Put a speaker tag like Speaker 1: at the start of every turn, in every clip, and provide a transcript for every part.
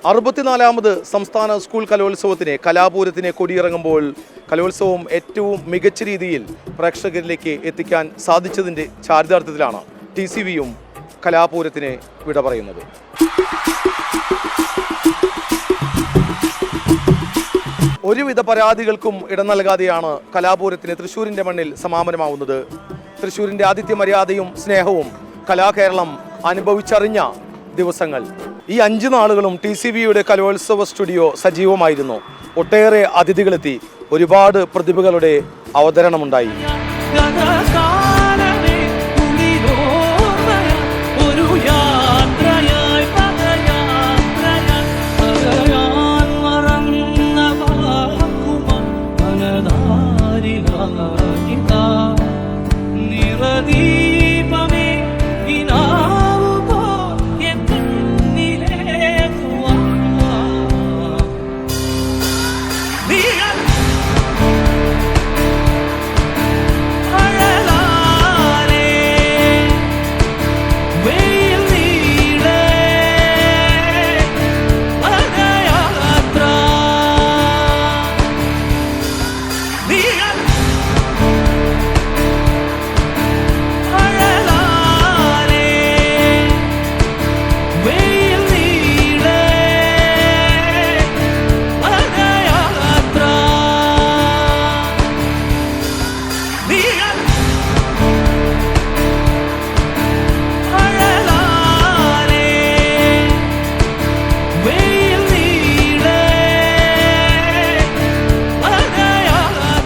Speaker 1: 64ാമത് സംസ്ഥാന സ്കൂൾ കലോത്സവത്തിന് കലാപൂരത്തിന് കൊടിയിറങ്ങുമ്പോൾ കലോത്സവം ഏറ്റവും മികച്ച രീതിയിൽ പ്രേക്ഷകരിലേക്ക് എത്തിക്കാൻ സാധിച്ചതിൻ്റെ ചാരിതാർത്ഥ്യത്തിലാണ് TCVയും കലാപൂരത്തിന് വിട പറയുന്നത്. ഒരുവിധ പരാതികൾക്കും ഇടം നൽകാതെയാണ് കലാപൂരത്തിന് തൃശ്ശൂരിൻ്റെ മണ്ണിൽ സമാപനമാവുന്നത്. തൃശ്ശൂരിൻ്റെ ആതിഥ്യ മര്യാദയും സ്നേഹവും കലാകേരളം അനുഭവിച്ചറിഞ്ഞ ദിവസങ്ങൾ. ഈ 5 നാളുകളും TCVയുടെ കലോത്സവ സ്റ്റുഡിയോ സജീവമായിരുന്നു. ഒട്ടേറെ അതിഥികളെത്തി, ഒരുപാട് പ്രതിഭകളുടെ അവതരണമുണ്ടായി.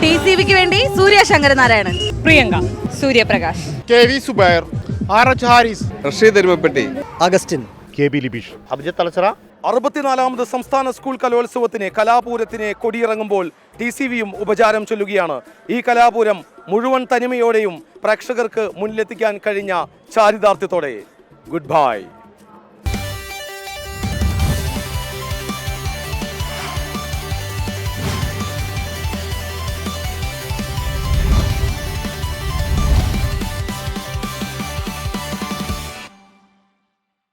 Speaker 2: TCVക്ക് വേണ്ടി Surya Sankaranarayanan,
Speaker 3: Priyanka, Suryaprakash,
Speaker 4: KV Zubair, RH Haris,
Speaker 5: Rasheed Erumapetty,
Speaker 4: Augustine, KB Libeesh,
Speaker 1: Abhijith Thalachara. 64ാമത് സംസ്ഥാന സ്കൂൾ കലോത്സവത്തിന് കലാപൂരത്തിന് കൊടിയിറങ്ങുമ്പോൾ TCVയും ഉപചാരം ചൊല്ലുകയാണ്. ഈ കലാപൂരം മുഴുവൻ തനിമയോടെയും പ്രേക്ഷകർക്ക് മുന്നിലെത്തിക്കാൻ കഴിഞ്ഞ ചാരിതാർത്ഥ്യത്തോടെ. Good bye.